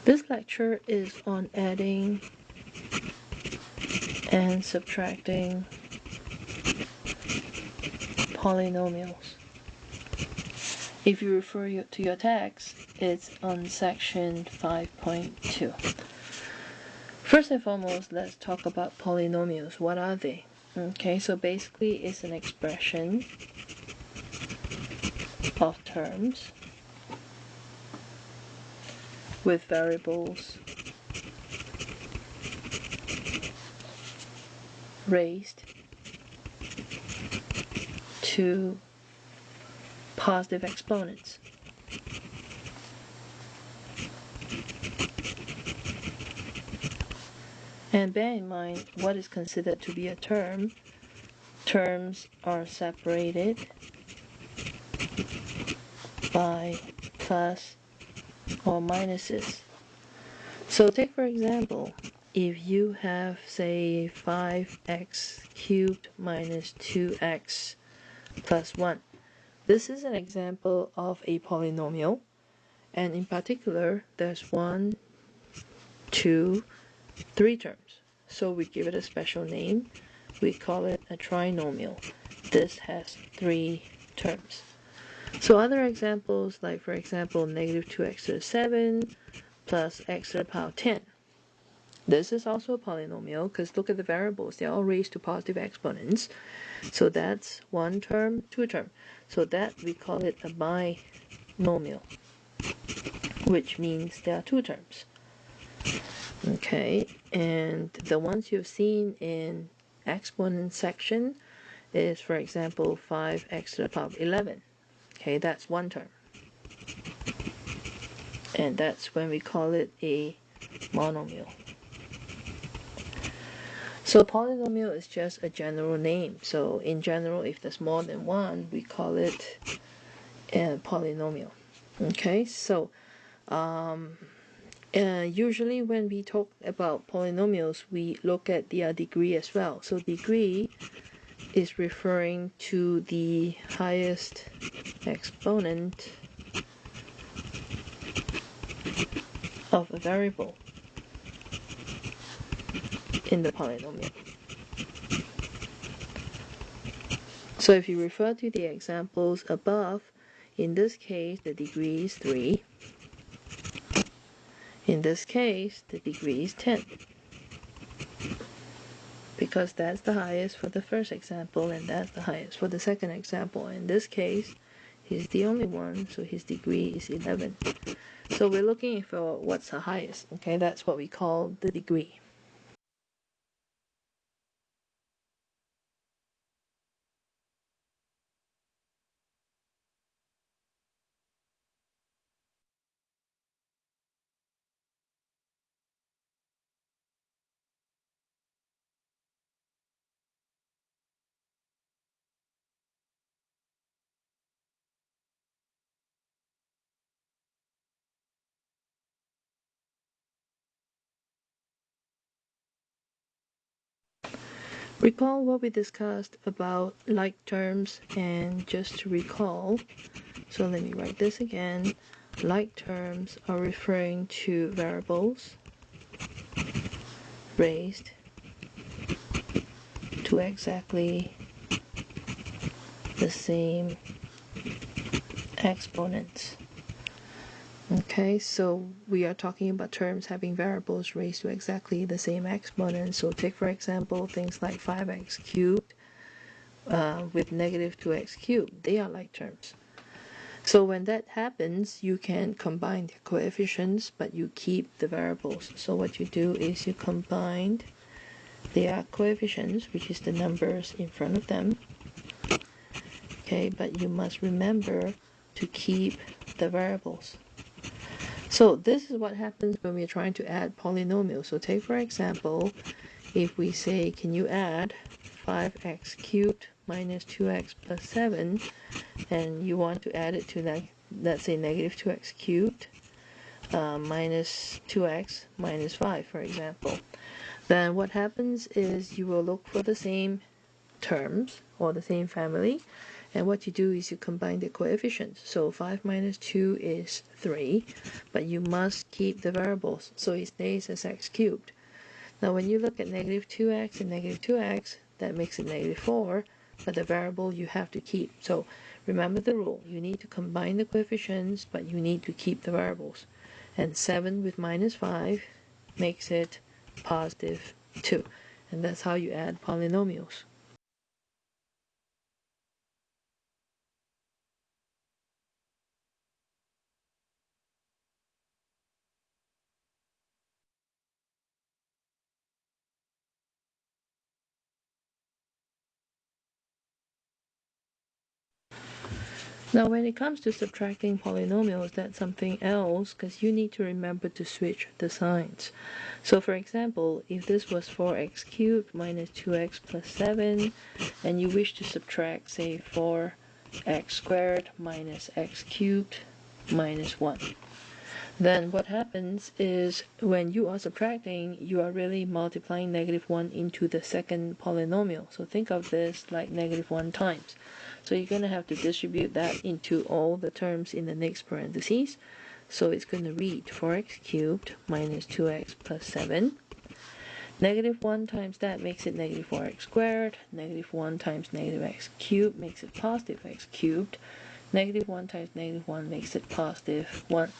This lecture is on adding and subtracting polynomials. If you refer to your text, it's on section 5.2. First and foremost, let's talk about polynomials. What are they? Okay, so basically it's an expression of terms with variables raised to positive exponents. And bear in mind what is considered to be a term. Terms are separated by plus or minuses. So take for example, if you have say 5x cubed minus 2x plus 1. This is an example of a polynomial, and in particular there's 1, 2, 3 terms. So we give it a special name. We call it a trinomial. This has 3 terms. So other examples, like for example negative 2x to the 7 plus x to the power 10. This is also a polynomial because look at the variables, they're all raised to positive exponents. So that's 1 term, 2 term. So that we call it a binomial, which means there are 2 terms. Okay, and the ones you've seen in exponent section is, for example, 5x to the power of 11. Okay, that's 1 term. And that's when we call it a monomial. So polynomial is just a general name. So in general, if there's more than one, we call it a polynomial. Okay, so usually when we talk about polynomials, we look at their degree as well. So degree is referring to the highest exponent of a variable in the polynomial. So if you refer to the examples above, in this case the degree is 3. In this case the degree is 10. Because that's the highest for the first example and that's the highest for the second example. In this case, he's the only one, so his degree is 11. So we're looking for what's the highest. Okay, that's what we call the degree. Recall what we discussed about like terms, and just to recall, so let me write this again. Like terms are referring to variables raised to exactly the same exponents. Okay, so we are talking about terms having variables raised to exactly the same exponent. So take for example things like 5x cubed with negative 2x cubed. They are like terms. So when that happens, you can combine the coefficients, but you keep the variables. So what you do is you combine their coefficients, which is the numbers in front of them. Okay, but you must remember to keep the variables. So this is what happens when we're trying to add polynomials. So take for example, if we say, can you add 5x cubed minus 2x plus 7, and you want to add it to, let's say, negative 2x cubed minus 2x minus 5, for example. Then what happens is you will look for the same terms or the same family, And what you do is you combine the coefficients. So 5 minus 2 is 3, but you must keep the variables, so it stays as x cubed. Now when you look at negative 2x and negative 2x, that makes it negative 4, but the variable you have to keep. So remember the rule. You need to combine the coefficients, but you need to keep the variables. And 7 with minus 5 makes it positive 2. And that's how you add polynomials. Now when it comes to subtracting polynomials, that's something else, because you need to remember to switch the signs. So for example, if this was 4x cubed minus 2x plus 7, and you wish to subtract, say, 4x squared minus x cubed minus 1. Then what happens is when you are subtracting, you are really multiplying negative 1 into the second polynomial. So think of this like negative 1 times. So you're going to have to distribute that into all the terms in the next parentheses. So it's going to read 4x cubed minus 2x plus 7. Negative 1 times that makes it negative 4x squared. Negative 1 times negative x cubed makes it positive x cubed. Negative 1 times negative 1 makes it positive 1.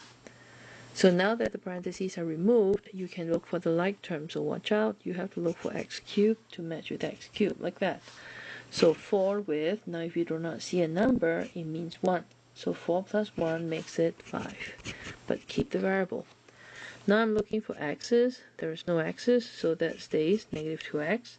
So now that the parentheses are removed, you can look for the like term. So watch out, you have to look for x cubed to match with x cubed, like that. So 4 with, now if you do not see a number, it means 1. So 4 plus 1 makes it 5. But keep the variable. Now I'm looking for x's. There is no x's, so that stays negative 2x.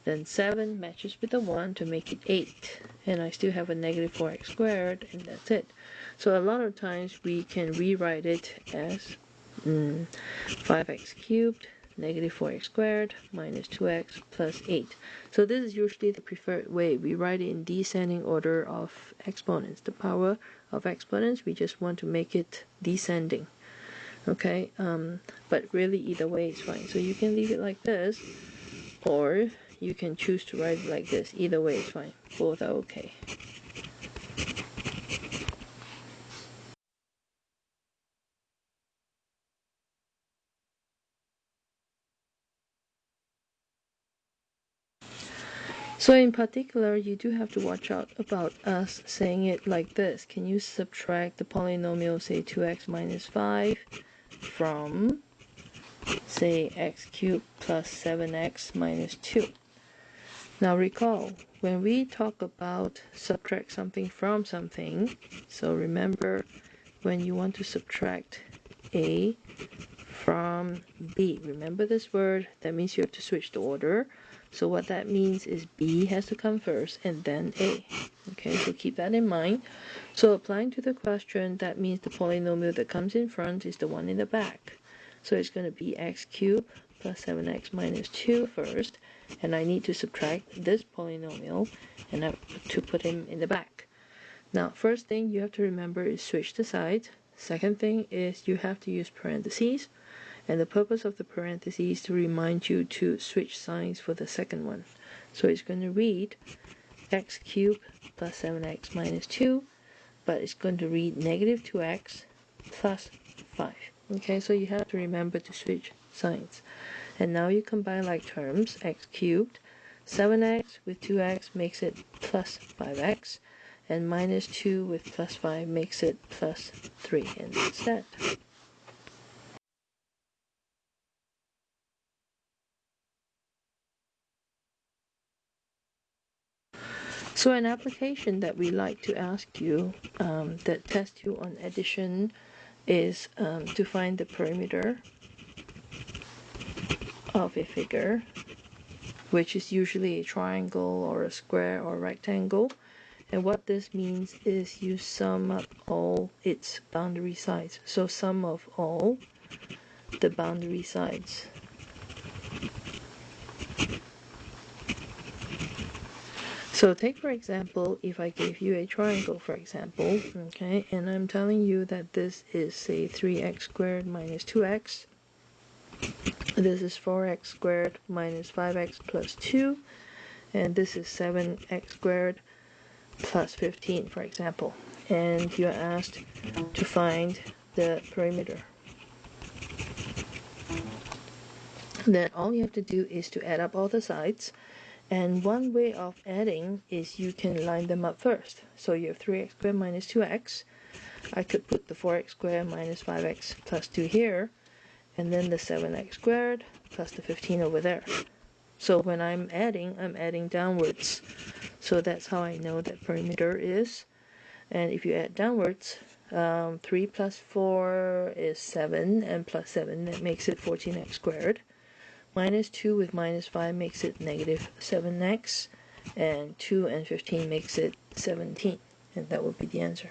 Then 7 matches with the 1 to make it 8. And I still have a negative 4x squared, and that's it. So a lot of times we can rewrite it as 5x cubed, negative 4x squared, minus 2x plus 8. So this is usually the preferred way. We write it in descending order of exponents. The power of exponents, we just want to make it descending. Okay, but really either way is fine. So you can leave it like this, or you can choose to write it like this. Either way is fine. Both are okay. So in particular, you do have to watch out about us saying it like this. Can you subtract the polynomial, say 2x minus 5 from, say, x cubed plus 7x minus 2? Now recall, when we talk about subtract something from something, so remember when you want to subtract A from B, remember this word, that means you have to switch the order. So what that means is B has to come first and then A. Okay, so keep that in mind. So applying to the question, that means the polynomial that comes in front is the one in the back. So it's going to be x cubed plus 7x minus 2 first, and I need to subtract this polynomial and I have to put him in the back. Now, first thing you have to remember is switch the sides. Second thing is you have to use parentheses. And the purpose of the parentheses is to remind you to switch signs for the second one. So it's going to read x cubed plus 7x minus 2, but it's going to read negative 2x plus 5. Okay, so you have to remember to switch signs. And now you combine like terms, x cubed, 7x with 2x makes it plus 5x, and minus 2 with plus 5 makes it plus 3, and that's that. So an application that we like to ask you, that tests you on addition, is to find the perimeter of a figure, which is usually a triangle or a square or a rectangle. And what this means is you sum up all its boundary sides. So sum of all the boundary sides. So take for example, if I gave you a triangle, for example, okay, and I'm telling you that this is, say, 3x squared minus 2x. This is 4x squared minus 5x plus 2. And this is 7x squared plus 15, for example, and you're asked to find the perimeter. Then all you have to do is to add up all the sides, and one way of adding is you can line them up first. So you have 3x squared minus 2x. I could put the 4x squared minus 5x plus 2 here, and then the 7x squared plus the 15 over there. So when I'm adding downwards. So that's how I know that perimeter is. And if you add downwards, 3 plus 4 is 7, and plus 7, that makes it 14x squared. Minus 2 with minus 5 makes it negative 7x, and 2 and 15 makes it 17. And that would be the answer.